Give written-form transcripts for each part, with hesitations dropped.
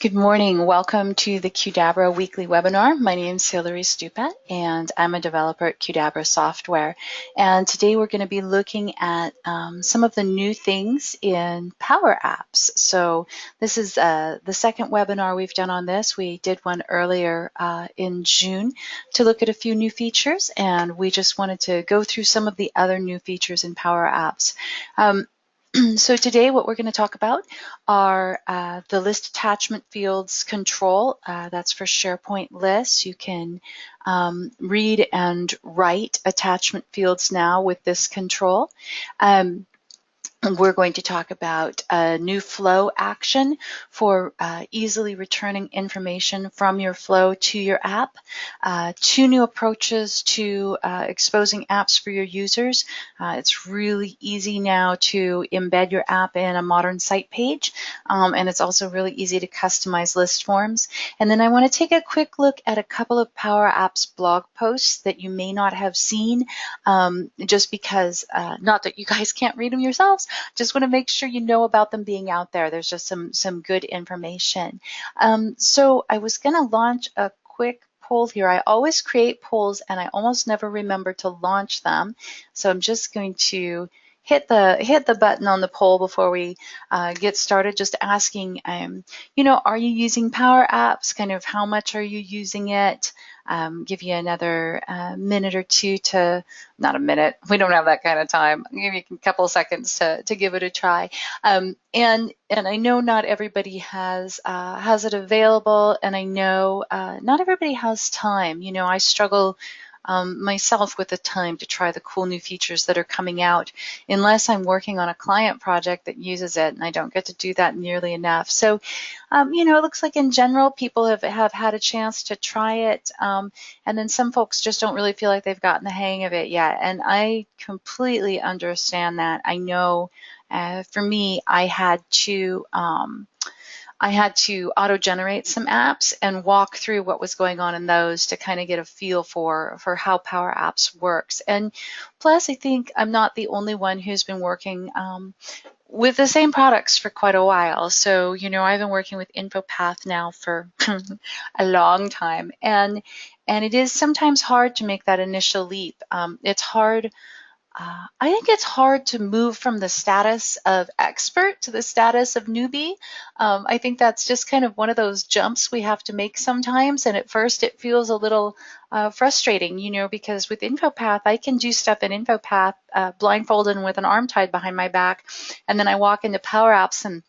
Good morning. Welcome to the Qdabra weekly webinar. My name is Hilary Stupat, and I'm a developer at Qdabra Software. And today we're going to be looking at some of the new things in PowerApps. So this is the second webinar we've done on this. We did one earlier in June to look at a few new features, and we just wanted to go through some of the other new features in PowerApps. So today what we're going to talk about are the list attachment fields control. That's for SharePoint lists. You can read and write attachment fields now with this control. We're going to talk about a new flow action for easily returning information from your flow to your app. Two new approaches to exposing apps for your users. It's really easy now to embed your app in a modern site page, and it's also really easy to customize list forms. And then I want to take a quick look at a couple of PowerApps blog posts that you may not have seen, just because, not that you guys can't read them yourselves, just want to make sure you know about them being out there. There's just some good information. So I was going to launch a quick poll here. I always create polls and I almost never remember to launch them. So I'm just going to hit the button on the poll before we get started, just asking, are you using PowerApps? Kind of how much are you using it? Give you another minute or two to, not a minute, we don't have that kind of time. I'll give you a couple of seconds to give it a try. And I know not everybody has it available, and I know not everybody has time. I struggle myself with the time to try the cool new features that are coming out, unless I'm working on a client project that uses it, and I don't get to do that nearly enough. So, it looks like in general people have had a chance to try it, and then some folks just don't really feel like they've gotten the hang of it yet, and I completely understand that. I know for me, I had to auto-generate some apps and walk through what was going on in those to kind of get a feel for how PowerApps works. And plus, I think I'm not the only one who's been working with the same products for quite a while. So, I've been working with InfoPath now for a long time. And it is sometimes hard to make that initial leap. It's hard. I think it's hard to move from the status of expert to the status of newbie. I think that's just kind of one of those jumps we have to make sometimes. And at first it feels a little frustrating, because with InfoPath, I can do stuff in InfoPath blindfolded and with an arm tied behind my back. And then I walk into PowerApps and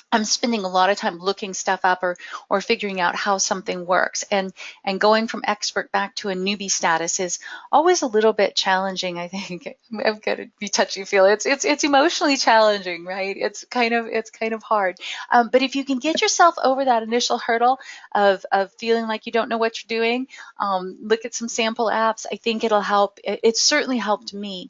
I'm spending a lot of time looking stuff up or figuring out how something works, and going from expert back to a newbie status is always a little bit challenging. I think I've got to be touchy-feely. It's emotionally challenging, right? It's kind of hard. But if you can get yourself over that initial hurdle of feeling like you don't know what you're doing, look at some sample apps. I think it'll help. It's certainly helped me.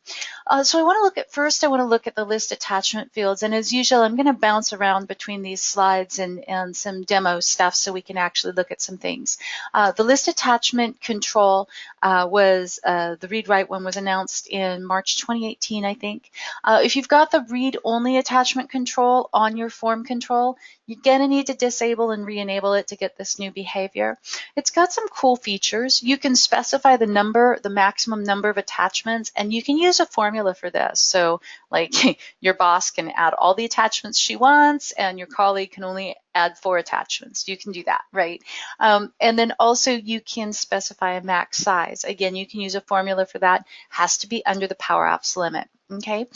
So I want to look at the list attachment fields, and as usual, I'm going to bounce around between these slides and some demo stuff so we can actually look at some things. The list attachment control was the read-write one was announced in March 2018, I think. If you've got the read-only attachment control on your form control, you're going to need to disable and re-enable it to get this new behavior. It's got some cool features. You can specify the maximum number of attachments, and you can use a formula for this. So like your boss can add all the attachments she wants, and your colleague can only add 4 attachments. You can do that, right? And then also you can specify a max size. Again, you can use a formula for that. Has to be under the PowerApps limit. Okay.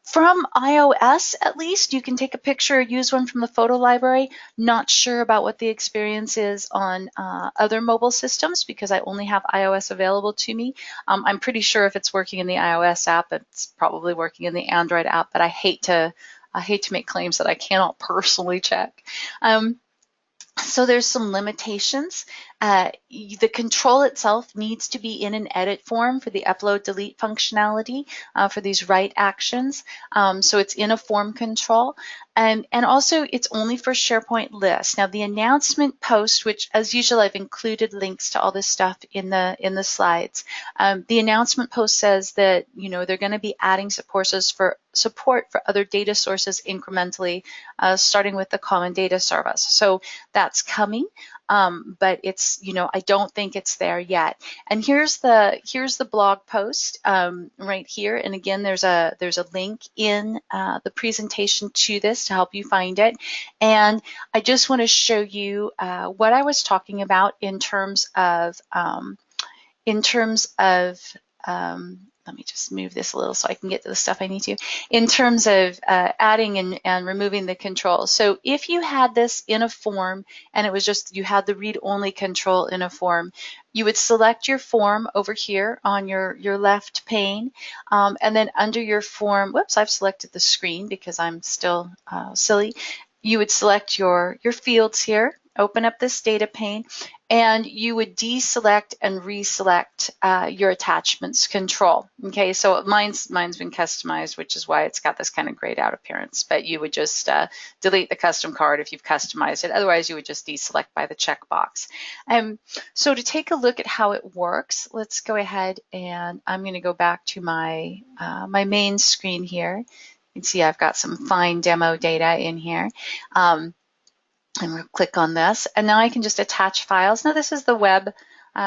From iOS, at least, you can take a picture or use one from the photo library. Not sure about what the experience is on other mobile systems because I only have iOS available to me. I'm pretty sure if it's working in the iOS app, it's probably working in the Android app, but I hate to make claims that I cannot personally check. So there's some limitations. The control itself needs to be in an edit form for the upload delete functionality for these write actions. So it's in a form control. And also it's only for SharePoint lists. Now the announcement post, which as usual I've included links to all this stuff in the slides. The announcement post says that they're going to be adding support for other data sources incrementally, starting with the Common Data Service. So that's coming. But it's, I don't think it's there yet. And here's the blog post right here. And again, there's a link in the presentation to this to help you find it. And I just want to show you what I was talking about in terms of let me just move this a little so I can get to the stuff I need to. In terms of adding and removing the controls. So if you had this in a form and it was just you had the read-only control in a form, you would select your form over here on your left pane, and then under your form, whoops, I've selected the screen because I'm still silly. You would select your fields here, open up this data pane, and you would deselect and reselect your attachments control. Okay, so mine's been customized, which is why it's got this kind of grayed out appearance, but you would just delete the custom card if you've customized it. Otherwise, you would just deselect by the checkbox. So to take a look at how it works, let's go ahead and I'm going to go back to my, my main screen here. You can see I've got some fine demo data in here. And we'll click on this, and now I can just attach files. Now this is the web.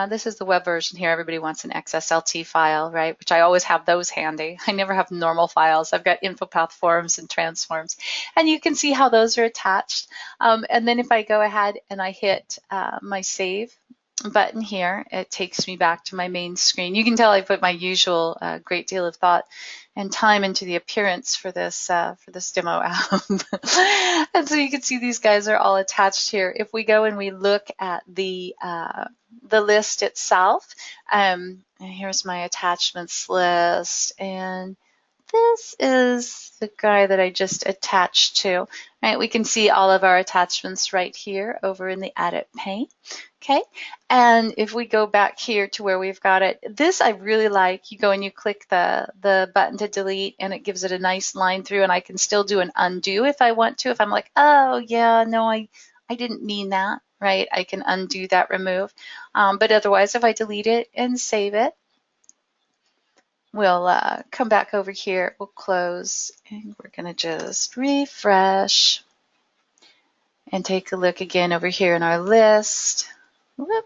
This is the web version here. Everybody wants an XSLT file, right? Which I always have those handy. I never have normal files. I've got InfoPath forms and transforms, and you can see how those are attached. And then if I go ahead and I hit my save button here, it takes me back to my main screen. You can tell I put my usual great deal of thought and time into the appearance for this demo app. And so you can see these guys are all attached here. If we go and we look at the list itself, and here's my attachments list, and this is the guy that I just attached to. Right, we can see all of our attachments right here over in the edit pane. Okay, and if we go back here to where we've got it, this I really like. You go and you click the button to delete, and it gives it a nice line through, and I can still do an undo if I want to. If I'm like, oh yeah, no, I didn't mean that, right? I can undo that remove. But otherwise, if I delete it and save it, we'll come back over here, we'll close, and we're gonna just refresh and take a look again over here in our list. Whoop.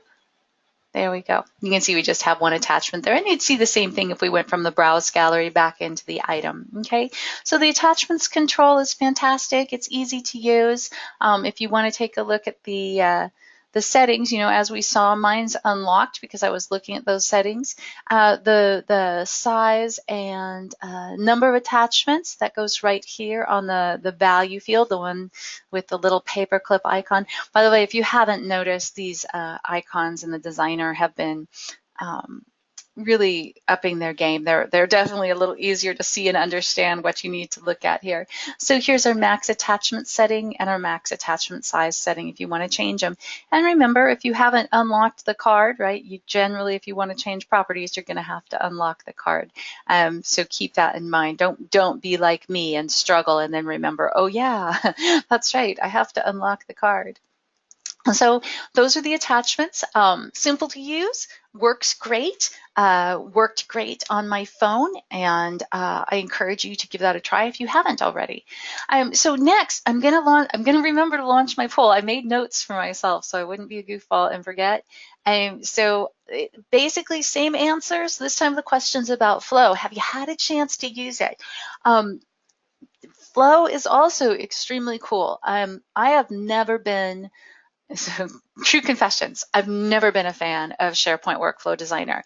There we go. You can see we just have one attachment there, and you'd see the same thing if we went from the browse gallery back into the item. Okay, so the attachments control is fantastic. It's easy to use. If you want to take a look at the settings, as we saw, mine's unlocked because I was looking at those settings. The size and number of attachments, that goes right here on the value field, the one with the little paperclip icon. By the way, if you haven't noticed, these icons in the designer have been really upping their game. They're definitely a little easier to see and understand what you need to look at here. So here's our max attachment setting and our max attachment size setting if you want to change them. And remember, if you haven't unlocked the card, right, you generally, if you want to change properties, you're going to have to unlock the card. So keep that in mind. Don't be like me and struggle and then remember, oh yeah, that's right, I have to unlock the card. So those are the attachments. Simple to use, works great, worked great on my phone, and I encourage you to give that a try if you haven't already. So next, I'm gonna remember to launch my poll. I made notes for myself so I wouldn't be a goofball and forget. So basically same answers. This time the question's about Flow. Have you had a chance to use it? Flow is also extremely cool. I have never been, so, true confessions, I've never been a fan of SharePoint Workflow Designer.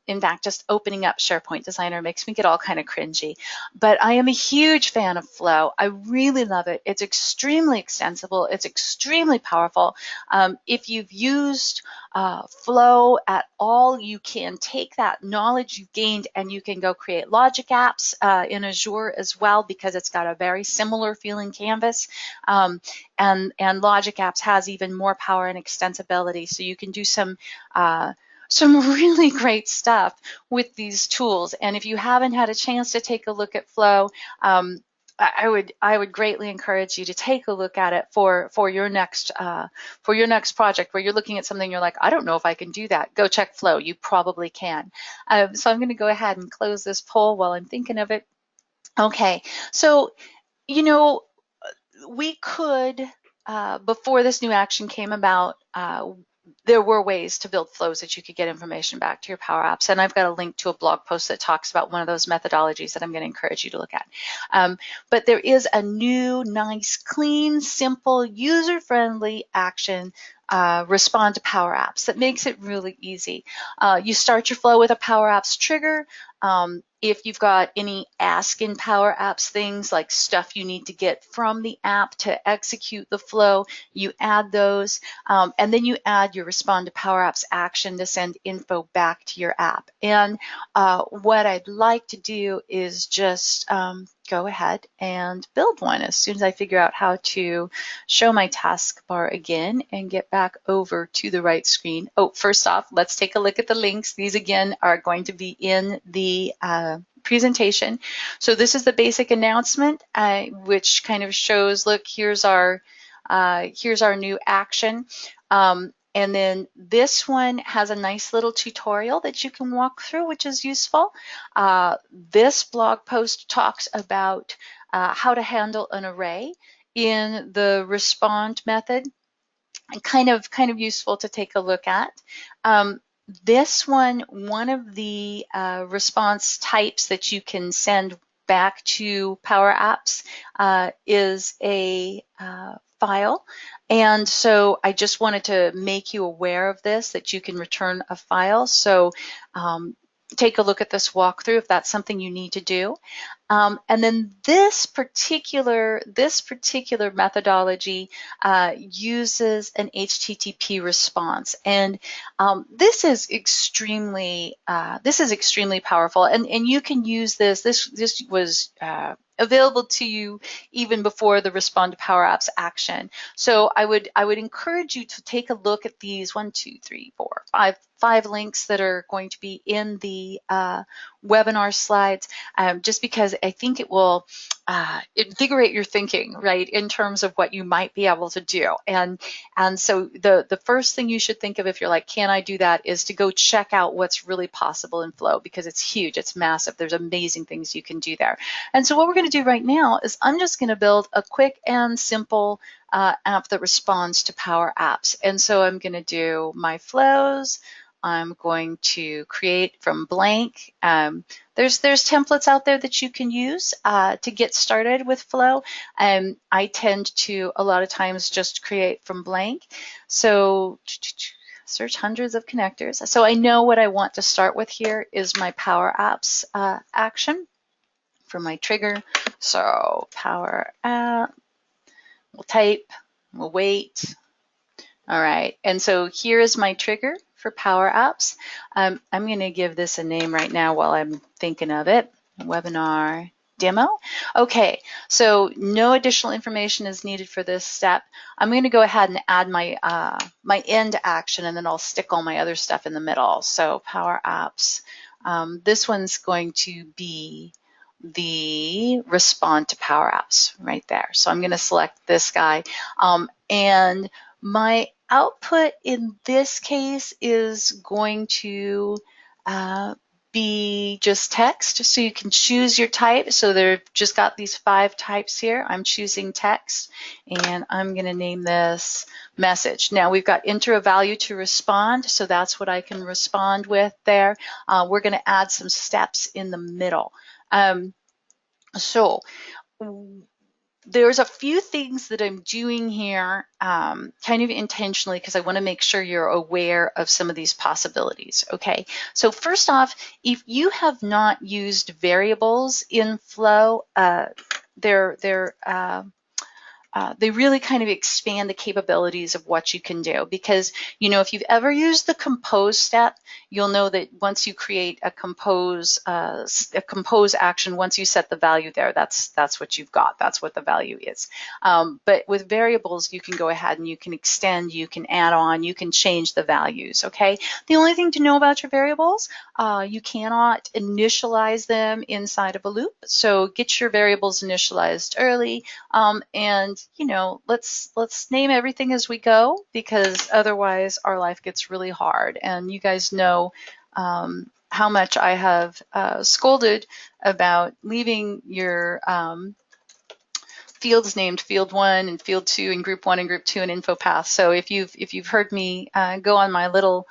In fact, just opening up SharePoint Designer makes me get all kind of cringy. But I am a huge fan of Flow. I really love it. It's extremely extensible. It's extremely powerful. If you've used Flow at all, you can take that knowledge you've gained and you can go create logic apps in Azure as well, because it's got a very similar feeling canvas. And Logic Apps has even more power and extensibility. So you can do some really great stuff with these tools. And if you haven't had a chance to take a look at Flow, I would greatly encourage you to take a look at it for your next project where you're looking at something you're like, I don't know if I can do that. Go check Flow. You probably can. So I'm going to go ahead and close this poll while I'm thinking of it. Okay, so we could before this new action came about, there were ways to build flows that you could get information back to your Power Apps. And I've got a link to a blog post that talks about one of those methodologies that I'm going to encourage you to look at. But there is a new, nice, clean, simple, user-friendly action, respond to Power Apps, that makes it really easy. You start your flow with a Power Apps trigger. If you've got any ask in Power Apps things like stuff you need to get from the app to execute the flow, you add those, and then you add your respond to Power Apps action to send info back to your app. And what I'd like to do is just go ahead and build one as soon as I figure out how to show my taskbar again and get back over to the right screen. Oh, first off, let's take a look at the links. These again are going to be in the presentation. So this is the basic announcement, which kind of shows, look, here's our new action. And then this one has a nice little tutorial that you can walk through, which is useful. This blog post talks about how to handle an array in the respond method, and kind of useful to take a look at. This one of the response types that you can send back to Power Apps is a file. And so I just wanted to make you aware of this, that you can return a file. So take a look at this walkthrough if that's something you need to do. And then this particular methodology uses an HTTP response, and this is extremely powerful. And you can use this. This was available to you even before the respond to Power Apps action. So I would encourage you to take a look at these 5 links that are going to be in the webinar slides, just because I think it will invigorate your thinking, right, in terms of what you might be able to do. And so the first thing you should think of if you're like, can I do that, is to go check out what's really possible in Flow, because it's huge, it's massive. There's amazing things you can do there. And so what we're going to do right now is I'm just going to build a quick and simple app that responds to Power Apps. And so I'm going to do my flows. I'm going to create from blank. There's templates out there that you can use to get started with Flow. I tend to a lot of times just create from blank. So search hundreds of connectors. So I know what I want to start with here is my Power Apps action for my trigger. So Power App, we'll type, we'll wait. All right, and so here is my trigger for Power Apps. I'm going to give this a name right now while I'm thinking of it. Webinar demo. Okay, so no additional information is needed for this step. I'm going to go ahead and add my my end action, and then I'll stick all my other stuff in the middle. So Power Apps. This one's going to be the respond to Power Apps right there. So I'm going to select this guy, and my output in this case is going to be just text. So you can choose your type. So they've just got these 5 types here. I'm choosing text, and I'm going to name this message. Now we've got enter a value to respond. So that's what I can respond with there. We're going to add some steps in the middle. So there's a few things that I'm doing here kind of intentionally, because I want to make sure you're aware of some of these possibilities. Okay, so first off, if you have not used variables in Flow, they're they really kind of expand the capabilities of what you can do. Because, you know, if you've ever used the compose step, you'll know that once you create a compose action, once you set the value there, that's what you've got. That's what the value is. But with variables, you can go ahead and you can extend, you can add on, you can change the values, okay? The only thing to know about your variables, you cannot initialize them inside of a loop. So get your variables initialized early. And you know, let's name everything as we go, because otherwise our life gets really hard. And you guys know how much I have scolded about leaving your fields named field 1 and field 2 and group 1 and group 2 and info path. So if you've heard me go on my little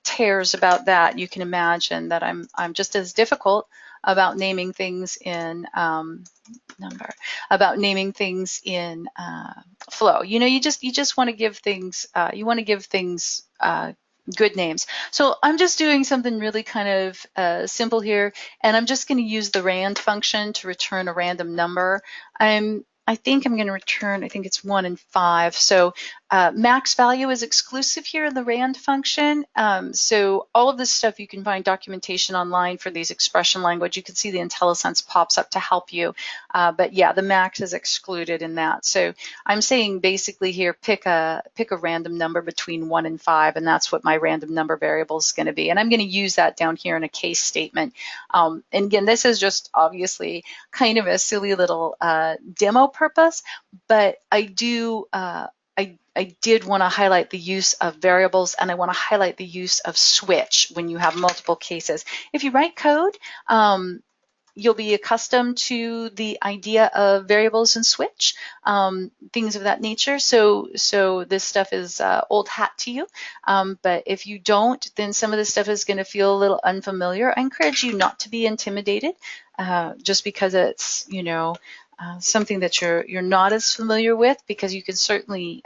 tears about that, you can imagine that I'm just as difficult about naming things in flow. You know, you just want to give things good names. So I'm just doing something really kind of simple here, and I'm just going to use the rand function to return a random number. I think I'm going to return, I think it's 1 and 5. So max value is exclusive here in the rand function. So all of this stuff, you can find documentation online for these expression language. You can see the IntelliSense pops up to help you. But yeah, the max is excluded in that. So I'm saying basically here, pick a random number between 1 and 5, and that's what my random number variable is going to be. And I'm going to use that down here in a case statement. And again, this is just obviously kind of a silly little demo purpose, but I did want to highlight the use of variables, and I want to highlight the use of switch when you have multiple cases. If you write code, you'll be accustomed to the idea of variables and switch, things of that nature. So this stuff is old hat to you. But if you don't, then some of this stuff is going to feel a little unfamiliar. I encourage you not to be intimidated just because it's, you know, something that you're not as familiar with, because you can certainly,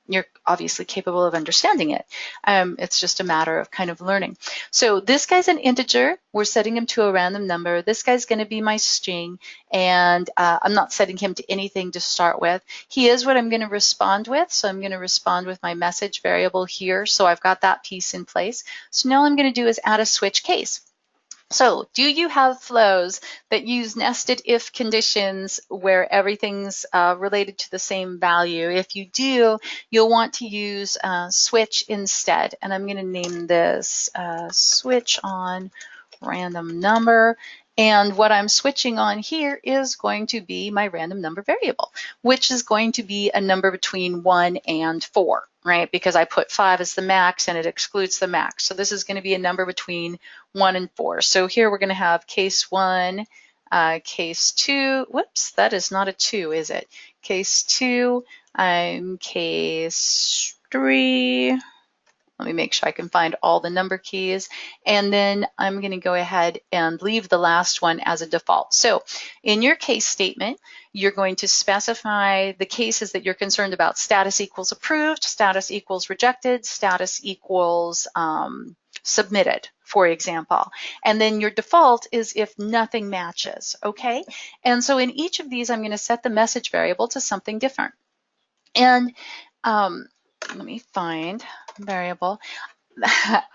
you're obviously capable of understanding it. It's just a matter of kind of learning. So this guy's an integer. We're setting him to a random number. This guy's going to be my string, and I'm not setting him to anything to start with. He is what I'm going to respond with. So I'm going to respond with my message variable here. So I've got that piece in place. So now all I'm going to do is add a switch case. So do you have flows that use nested if conditions where everything's related to the same value? If you do, you'll want to use switch instead. And I'm going to name this switch on random number. And what I'm switching on here is going to be my random number variable, which is going to be a number between 1 and 4, right? Because I put 5 as the max and it excludes the max. So this is going to be a number between 1 and 4. So here we're going to have case 1, case 2. Whoops, that is not a 2, is it? Case 2, case 3. Let me make sure I can find all the number keys. And then I'm going to go ahead and leave the last one as a default. So in your case statement, you're going to specify the cases that you're concerned about. Status equals approved, status equals rejected, status equals submitted, for example. And then your default is if nothing matches, okay? And so in each of these, I'm going to set the message variable to something different. And let me find variable.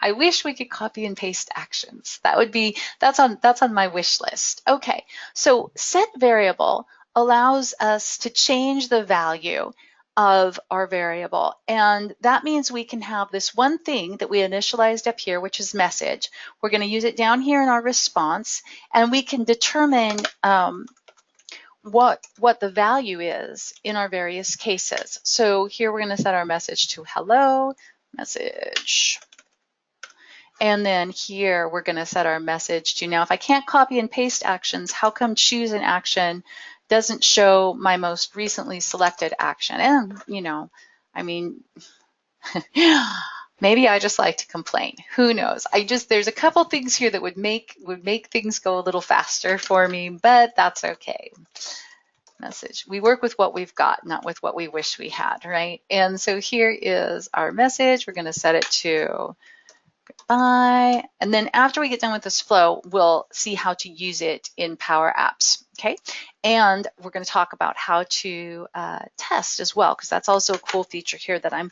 I wish we could copy and paste actions. That's on my wish list. Okay, so set variable allows us to change the value of our variable, and that means we can have this one thing that we initialized up here, which is message. We're going to use it down here in our response, and we can determine what the value is in our various cases. So here we're going to set our message to hello message. And then here we're going to set our message to, now if I can't copy and paste actions, how come choose an action doesn't show my most recently selected action? And, you know, I mean, maybe I just like to complain. Who knows? There's a couple things here that would make things go a little faster for me, but that's okay. Message. We work with what we've got, not with what we wish we had, right? And so here is our message. We're going to set it to goodbye. And then after we get done with this flow, we'll see how to use it in PowerApps, okay? And we're going to talk about how to test as well, because that's also a cool feature here that I'm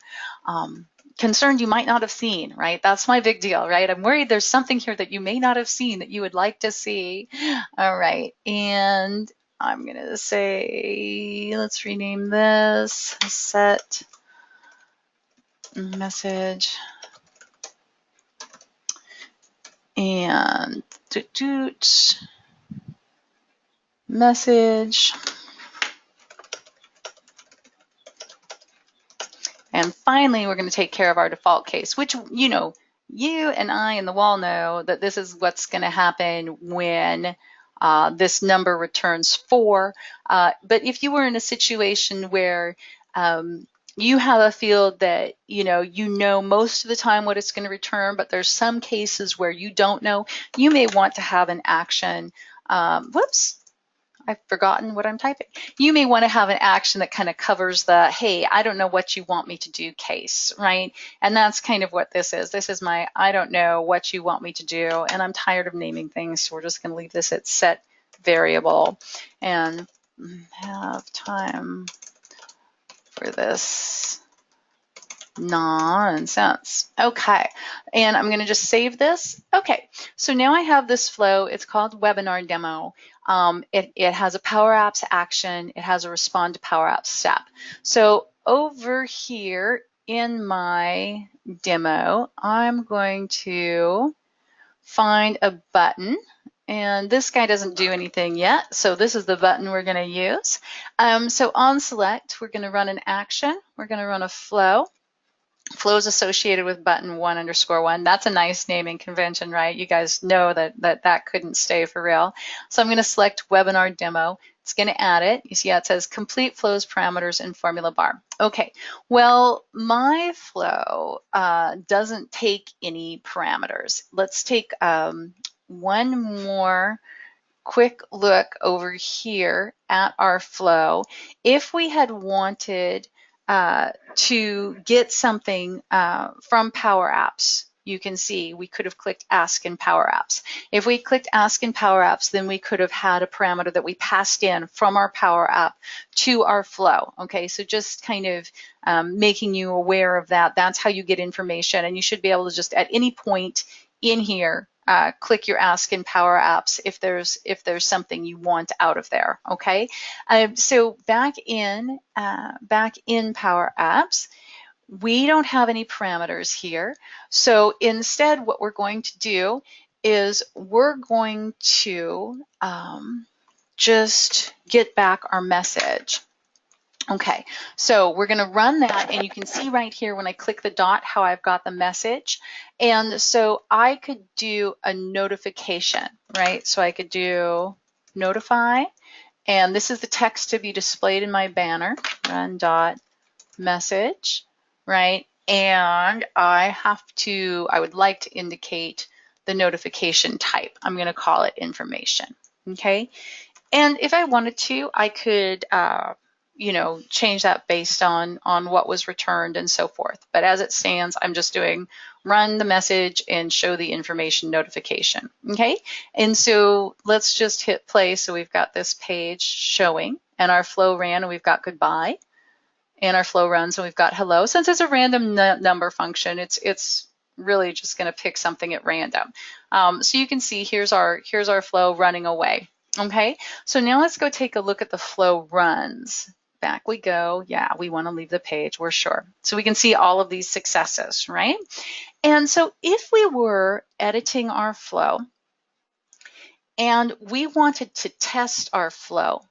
concerned you might not have seen, right? That's my big deal, right? I'm worried there's something here that you may not have seen that you would like to see. All right, and I'm going to say, let's rename this set message and message. And finally, we're going to take care of our default case, which, you know, you and I and the wall know that this is what's going to happen when this number returns 4. But if you were in a situation where you have a field that, you know most of the time what it's going to return, but there's some cases where you don't know, you may want to have an action. Whoops. I've forgotten what I'm typing. You may want to have an action that kind of covers the, hey, I don't know what you want me to do case, right? And that's kind of what this is. This is my, I don't know what you want me to do, and I'm tired of naming things, so we're just going to leave this at set variable and have time for this nonsense. Okay, and I'm going to just save this. Okay, so now I have this flow. It's called webinar demo. It has a PowerApps action. It has a respond to PowerApps step. So over here in my demo, I'm going to find a button. And this guy doesn't do anything yet, so this is the button we're going to use. So on select, we're going to run an action. We're going to run a flow. Flow is associated with button 1_1. That's a nice naming convention, right? You guys know that couldn't stay for real. So I'm going to select webinar demo. It's going to add it. You see how it says complete flows parameters in formula bar. Okay, well, my flow doesn't take any parameters. Let's take one more quick look over here at our flow. If we had wanted to get something from PowerApps, you can see we could have clicked Ask in PowerApps. If we clicked Ask in PowerApps, then we could have had a parameter that we passed in from our PowerApp to our flow. Okay, so just kind of making you aware of that. That's how you get information, and you should be able to just at any point in here click your Ask in PowerApps if there's something you want out of there. Okay, so back in PowerApps, we don't have any parameters here. So instead, what we're going to do is we're going to just get back our message. Okay, so we're going to run that, and you can see right here when I click the dot how I've got the message. And so I could do a notification, right? So I could do notify, and this is the text to be displayed in my banner, run dot message, right? And I would like to indicate the notification type. I'm going to call it information, okay? And if I wanted to, I could change that based on what was returned and so forth. But as it stands, I'm just doing run the message and show the information notification, okay? And so let's just hit play. So we've got this page showing, and our flow ran, and we've got goodbye. And our flow runs, and we've got hello. Since it's a random number function, it's really just going to pick something at random. So you can see here's our flow running away. Okay, so now let's go take a look at the flow runs. Back we go. Yeah, we want to leave the page, we're sure. So we can see all of these successes, right? And so if we were editing our flow and we wanted to test our flow,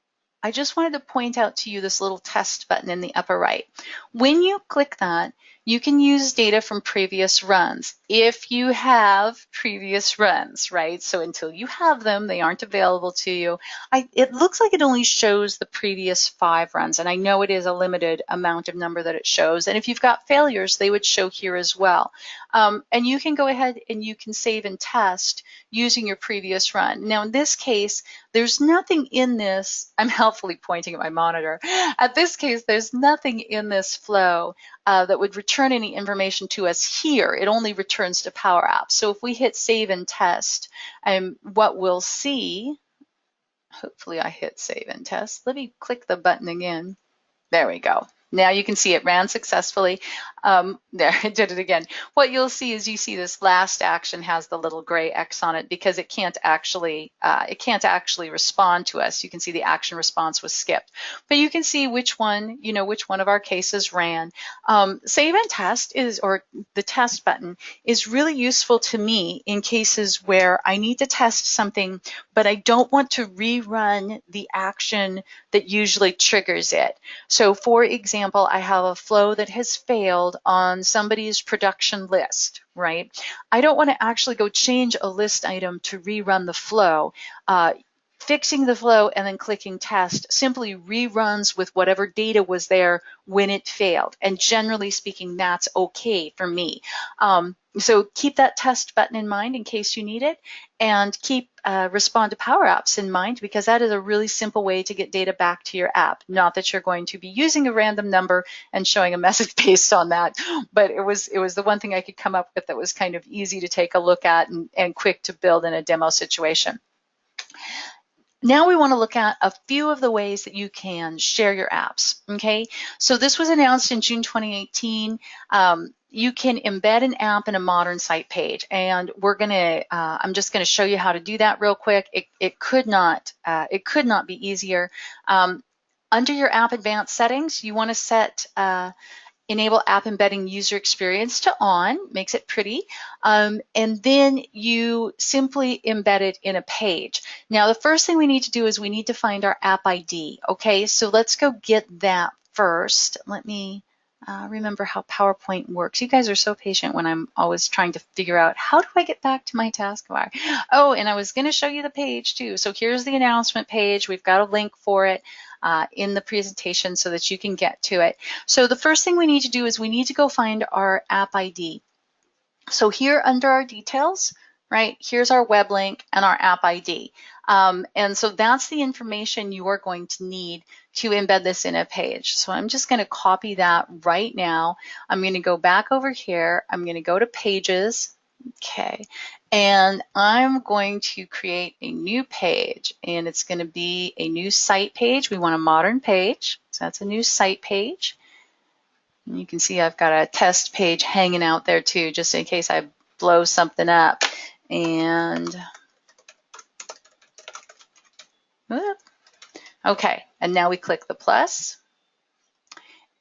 I just wanted to point out to you this little test button in the upper right. When you click that, you can use data from previous runs if you have previous runs, right? So until you have them, they aren't available to you. It looks like it only shows the previous 5 runs, and I know it is a limited amount of number that it shows. And if you've got failures, they would show here as well. And you can go ahead and you can save and test using your previous run. Now, in this case, there's nothing in this. I'm helpfully pointing at my monitor. At this case, there's nothing in this flow that would return any information to us here. It only returns to PowerApps. So if we hit save and test, what we'll see, hopefully I hit save and test. Let me click the button again. There we go. Now you can see it ran successfully. There, it did it again. What you'll see is you see this last action has the little gray X on it because it can't actually respond to us. You can see the action response was skipped, but you can see which one, which one of our cases ran. Save and test or the test button is really useful to me in cases where I need to test something, but I don't want to rerun the action that usually triggers it. So for example, I have a flow that has failed on somebody's production list, right? I don't want to actually go change a list item to rerun the flow. Fixing the flow and then clicking test simply reruns with whatever data was there when it failed. And generally speaking, that's okay for me. So keep that test button in mind in case you need it, and keep respond to PowerApps in mind, because that is a really simple way to get data back to your app. Not that you're going to be using a random number and showing a message based on that, but it was the one thing I could come up with that was kind of easy to take a look at and quick to build in a demo situation. Now we want to look at a few of the ways that you can share your apps, okay? So this was announced in June 2018. You can embed an app in a modern site page, and I'm just gonna show you how to do that real quick. It could not be easier. Under your app advanced settings, you want to set enable app embedding user experience to on, makes it pretty, and then you simply embed it in a page. Now, the first thing we need to do is we need to find our app ID, okay? So let's go get that first. Let me remember how PowerPoint works. You guys are so patient when I'm always trying to figure out how do I get back to my taskbar. Oh, and I was going to show you the page too. So here's the announcement page. We've got a link for it in the presentation so that you can get to it. So the first thing we need to do is we need to go find our app ID. So here under our details, right, here's our web link and our app ID. And so that's the information you are going to need to embed this in a page. So I'm just going to copy that right now. I'm going to go back over here. I'm going to go to Pages. Okay, and I'm going to create a new page, and it's going to be a new site page. We want a modern page, so that's a new site page. And you can see I've got a test page hanging out there too, just in case I blow something up. And okay, and now we click the plus,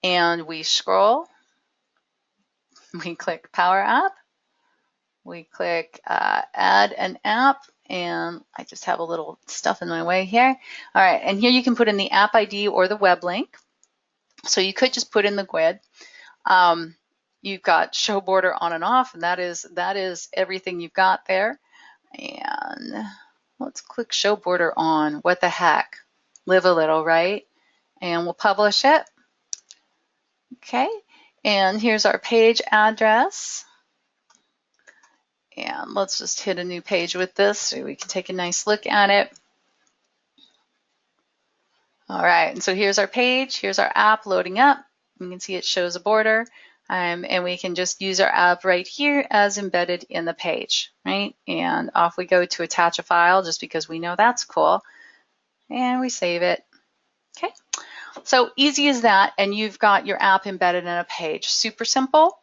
and we scroll. We click Power App. We click add an app, and I just have a little stuff in my way here. All right, and here you can put in the app ID or the web link. So you could just put in the GUID. You've got show border on and off, and that is everything you've got there. And let's click show border on. What the heck? Live a little, right? And we'll publish it. Okay, and here's our page address. And let's just hit a new page with this so we can take a nice look at it. All right, and so here's our page. Here's our app loading up. You can see it shows a border. And we can just use our app right here as embedded in the page, right? And off we go to attach a file just because we know that's cool. And we save it. Okay, so easy as that, and you've got your app embedded in a page. Super simple.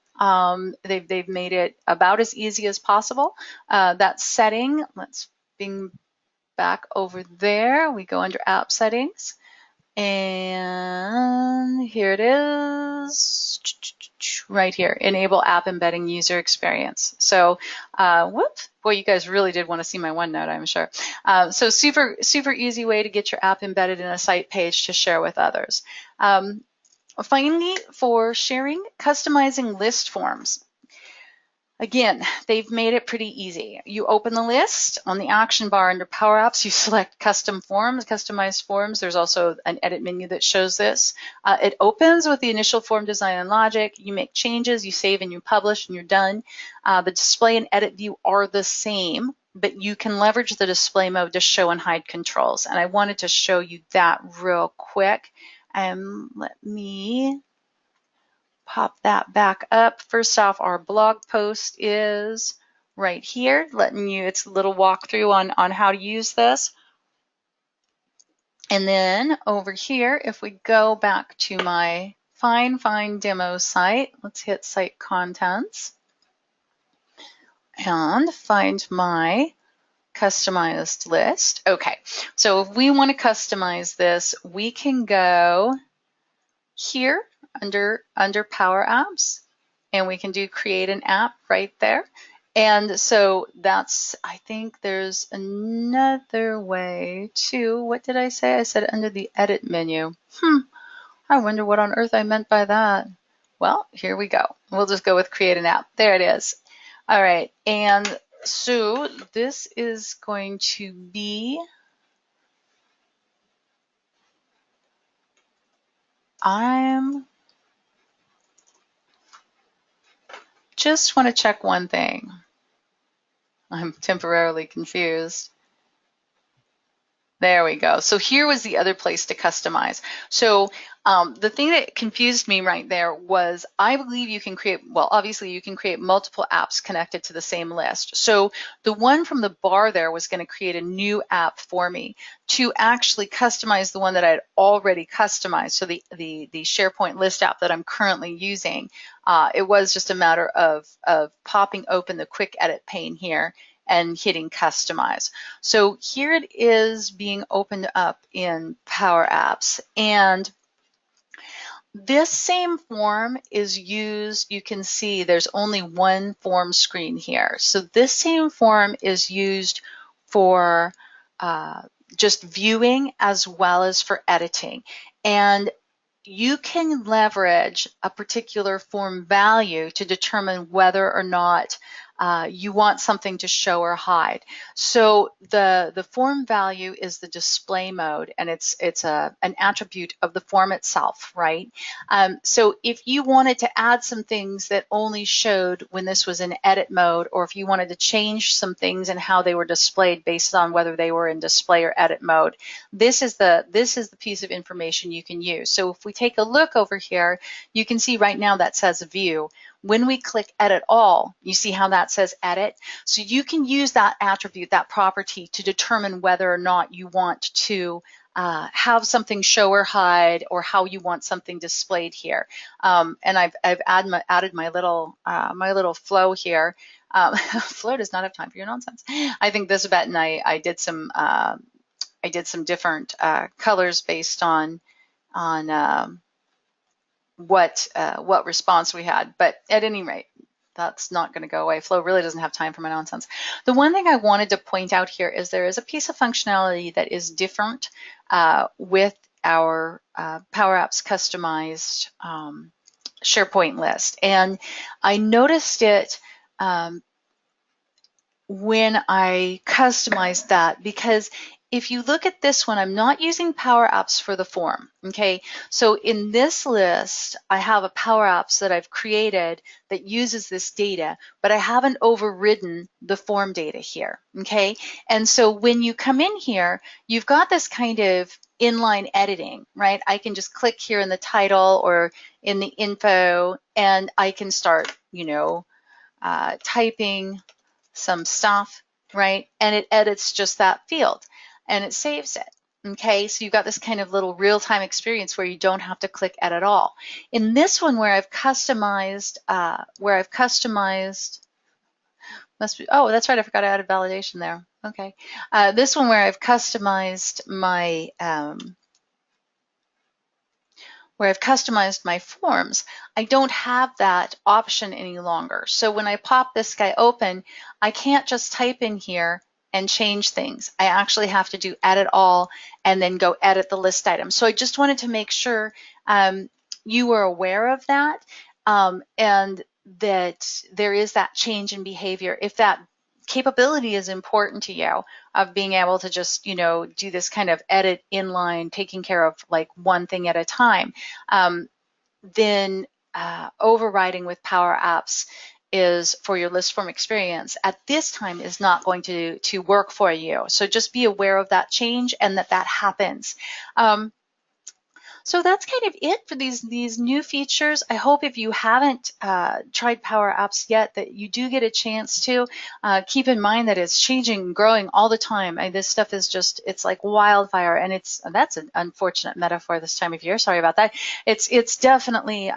They've made it about as easy as possible. That setting, let's bring back over there. We go under app settings, and here it is, right here, enable app embedding user experience. So, whoops, boy, you guys really did want to see my OneNote, I'm sure. So super easy way to get your app embedded in a site page to share with others. Finally, for sharing, customizing list forms. Again, they've made it pretty easy. You open the list on the action bar under Power Apps, you select custom forms, customized forms. There's also an edit menu that shows this. It opens with the initial form design and logic. You make changes, you save and you publish and you're done. The display and edit view are the same, but you can leverage the display mode to show and hide controls. And I wanted to show you that real quick. Let me pop that back up. First off, our blog post is right here, letting you, it's a little walkthrough on how to use this. And then over here, if we go back to my Find demo site, let's hit site contents and find my customized list. Okay, so if we want to customize this, we can go here under PowerApps, and we can do create an app right there. And so that's, I think there's another way to, what did I say? I said under the edit menu. I wonder what on earth I meant by that. Well, here we go. We'll just go with create an app. There it is. All right, and so this is going to be, I'm just want to check one thing. I'm temporarily confused. There we go. So here was the other place to customize. So the thing that confused me right there was I believe you can create, well, obviously you can create multiple apps connected to the same list. So the one from the bar there was going to create a new app for me to actually customize the one that I'd already customized. So the SharePoint list app that I'm currently using, it was just a matter of popping open the quick edit pane here and hitting customize. So here it is being opened up in PowerApps, and this same form is used, you can see there's only one form screen here. So this same form is used for just viewing as well as for editing. And you can leverage a particular form value to determine whether or not you want something to show or hide. So the form value is the display mode, and it's an attribute of the form itself, right? So if you wanted to add some things that only showed when this was in edit mode, or if you wanted to change some things and how they were displayed based on whether they were in display or edit mode, this is the piece of information you can use. So if we take a look over here, you can see right now that says view. When we click edit all, you see how that says edit? So you can use that attribute, that property, to determine whether or not you want to have something show or hide, or how you want something displayed here. And I've added my little flow here. Flow does not have time for your nonsense. I think this button, I did some different colors based on what response we had. But at any rate, that's not going to go away. Flow really doesn't have time for my nonsense. The one thing I wanted to point out here is there is a piece of functionality that is different with our PowerApps customized SharePoint list. And I noticed it when I customized that, because if you look at this one, I'm not using PowerApps for the form, okay? So in this list, I have a PowerApps that I've created that uses this data, but I haven't overridden the form data here, okay? And so when you come in here, you've got this kind of inline editing, right? I can just click here in the title or in the info, and I can start, typing some stuff, right? And it edits just that field and it saves it. Okay, so you've got this kind of little real-time experience where you don't have to click edit all. In this one where I've customized, oh, that's right, I forgot I added validation there. Okay, this one where I've customized my forms, I don't have that option any longer. So when I pop this guy open, I can't just type in here and change things. I actually have to do edit all and then go edit the list item. So I just wanted to make sure you were aware of that. And that there is that change in behavior. If that capability is important to you, of being able to just, do this kind of edit inline, taking care of like one thing at a time, then overriding with PowerApps is for your list form experience at this time is not going to work for you. So just be aware of that change and that happens. So that's kind of it for these new features. I hope if you haven't tried PowerApps yet that you do get a chance to. Keep in mind that it's changing and growing all the time. This stuff is just, it's like wildfire, and that's an unfortunate metaphor this time of year. Sorry about that. It's definitely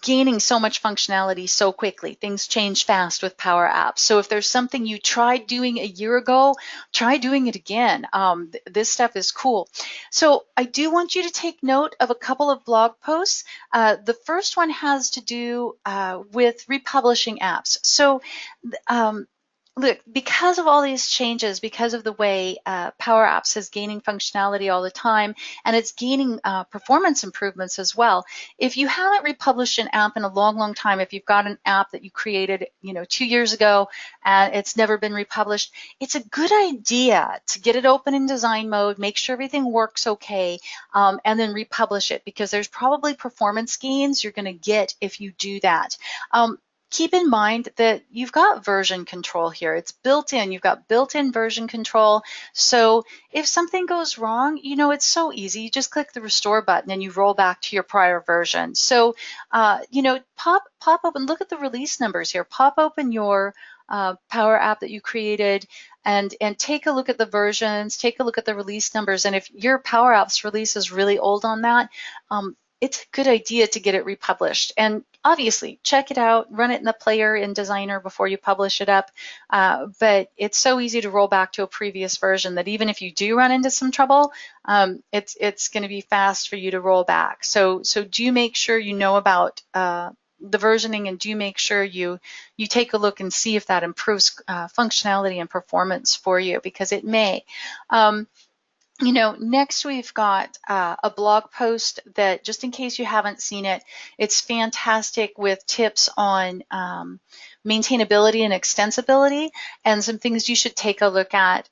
gaining so much functionality so quickly. Things change fast with PowerApps. So if there's something you tried doing a year ago, try doing it again. This stuff is cool. So I do want you to take note of a couple of blog posts. The first one has to do with republishing apps. So look, because of all these changes, because of the way PowerApps is gaining functionality all the time, and it's gaining performance improvements as well. If you haven't republished an app in a long, long time, if you've got an app that you created, 2 years ago and it's never been republished, it's a good idea to get it open in design mode, make sure everything works okay, and then republish it, because there's probably performance gains you're going to get if you do that. Keep in mind that you've got version control here. It's built in. You've got built-in version control. So if something goes wrong, it's so easy. You just click the restore button and you roll back to your prior version. So, pop up and look at the release numbers here. Pop open your Power App that you created and take a look at the versions, take a look at the release numbers. And if your Power Apps release is really old on that, it's a good idea to get it republished. And obviously, check it out, run it in the player in Designer before you publish it up. But it's so easy to roll back to a previous version that even if you do run into some trouble, it's going to be fast for you to roll back. So do make sure you know about the versioning, and do make sure you take a look and see if that improves functionality and performance for you, because it may. Next we've got a blog post that, just in case you haven't seen it, it's fantastic with tips on maintainability and extensibility and some things you should take a look at.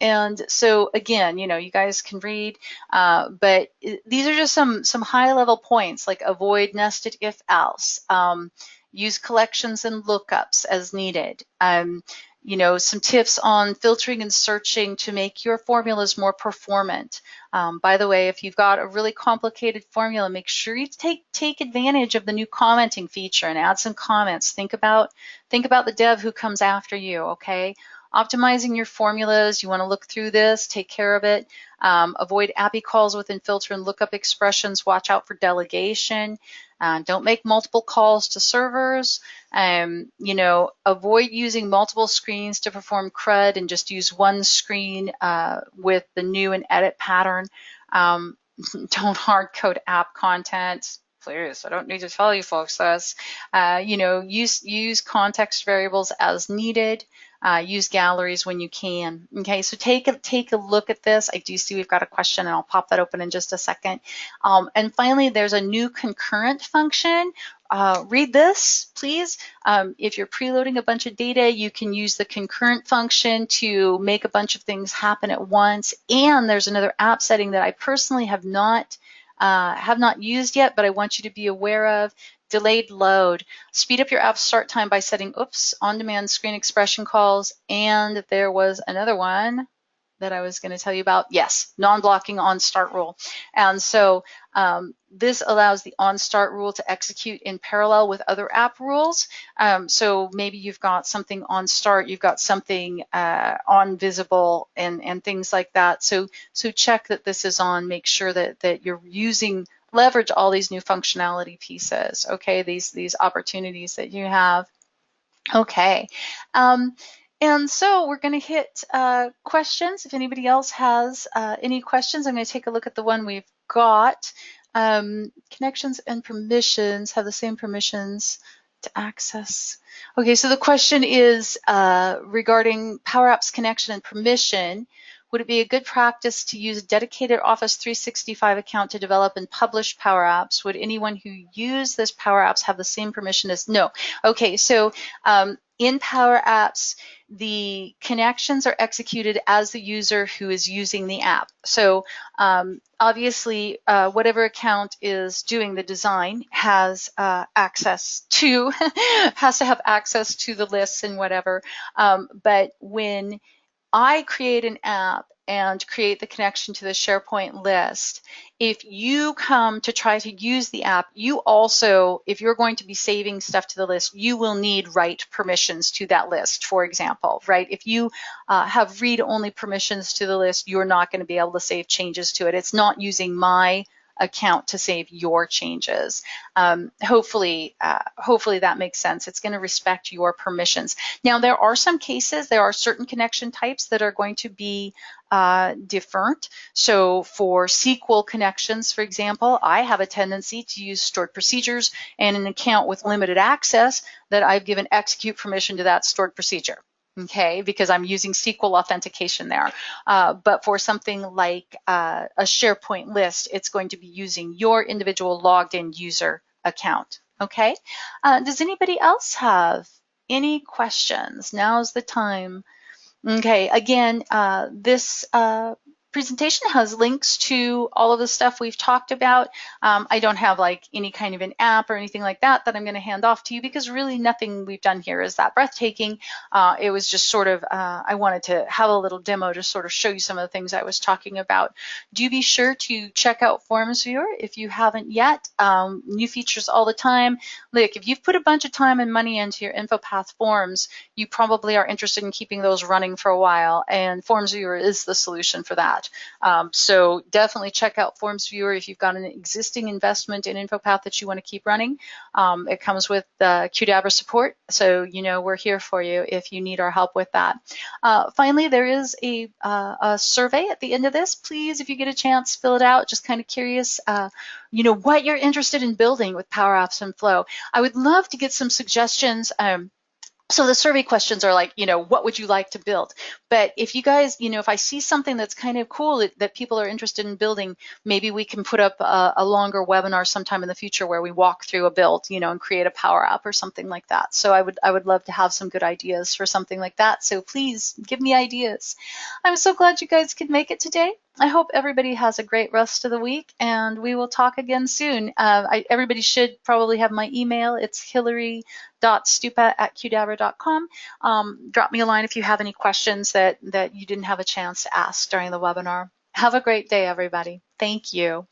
And so again, you guys can read, but these are just some high-level points, like avoid nested if-else, use collections and lookups as needed. Some tips on filtering and searching to make your formulas more performant. By the way, if you've got a really complicated formula, make sure you take advantage of the new commenting feature and add some comments. Think about the dev who comes after you, okay? Optimizing your formulas, you want to look through this, take care of it. Avoid API calls within filter and lookup expressions. Watch out for delegation. Don't make multiple calls to servers. Avoid using multiple screens to perform CRUD, and just use one screen with the new and edit pattern. Don't hard code app content. Please, I don't need to tell you folks this. Use context variables as needed. Use galleries when you can. Okay, so take a look at this. I do see we've got a question, and I'll pop that open in just a second. And finally, there's a new concurrent function. Read this, please. If you're preloading a bunch of data, you can use the concurrent function to make a bunch of things happen at once. And there's another app setting that I personally have not used yet, but I want you to be aware of. Delayed load. Speed up your app start time by setting, on-demand screen expression calls. And there was another one that I was going to tell you about. Yes, non-blocking on-start rule. And so this allows the on-start rule to execute in parallel with other app rules. So maybe you've got something on start, you've got something on visible, and things like that. So check that this is on. Make sure that you're leverage all these new functionality pieces, okay, these opportunities that you have. Okay, and so we're going to hit questions. If anybody else has any questions, I'm going to take a look at the one we've got. Connections and permissions have the same permissions to access. Okay, so the question is regarding PowerApps connection and permission. Would it be a good practice to use a dedicated Office 365 account to develop and publish Power Apps? Would anyone who use this Power Apps have the same permission as? No. Okay, so in Power Apps, the connections are executed as the user who is using the app. So obviously, whatever account is doing the design has access to, has to have access to the lists and whatever. But when I create an app and create the connection to the SharePoint list, if you come to try to use the app, you also, if you're going to be saving stuff to the list, you will need write permissions to that list, for example, right? If you have read-only permissions to the list, you're not going to be able to save changes to it. It's not using my account to save your changes. Hopefully that makes sense. It's going to respect your permissions. Now, there are some cases, there are certain connection types that are going to be different. So for SQL connections, for example, I have a tendency to use stored procedures and an account with limited access that I've given execute permission to that stored procedure. Okay, because I'm using SQL authentication there. But for something like a SharePoint list, it's going to be using your individual logged in user account. Okay, does anybody else have any questions? Now's the time. Okay, again, this presentation has links to all of the stuff we've talked about. I don't have like any kind of an app or anything like that I'm going to hand off to you, because really nothing we've done here is that breathtaking. It was just sort of, I wanted to have a little demo to sort of show you some of the things I was talking about. Do be sure to check out FormsViewer if you haven't yet. New features all the time. Look, if you've put a bunch of time and money into your InfoPath forms, you probably are interested in keeping those running for a while, and FormsViewer is the solution for that. So definitely check out FormsViewer if you've got an existing investment in InfoPath that you want to keep running. It comes with Qdabra support, so you know we're here for you if you need our help with that. Finally, there is a survey at the end of this. Please, if you get a chance, fill it out. Just kind of curious, you know, what you're interested in building with Power Apps and Flow. I would love to get some suggestions. So the survey questions are like, you know, what would you like to build? But if you guys, you know, if I see something that's kind of cool that people are interested in building, maybe we can put up a longer webinar sometime in the future where we walk through a build, you know, and create a Power App or something like that. So I would love to have some good ideas for something like that. So please give me ideas. I'm so glad you guys could make it today. I hope everybody has a great rest of the week, and we will talk again soon. Everybody should probably have my email. It's hillary.stupa@qdabra.com. Drop me a line if you have any questions that you didn't have a chance to ask during the webinar. Have a great day, everybody. Thank you.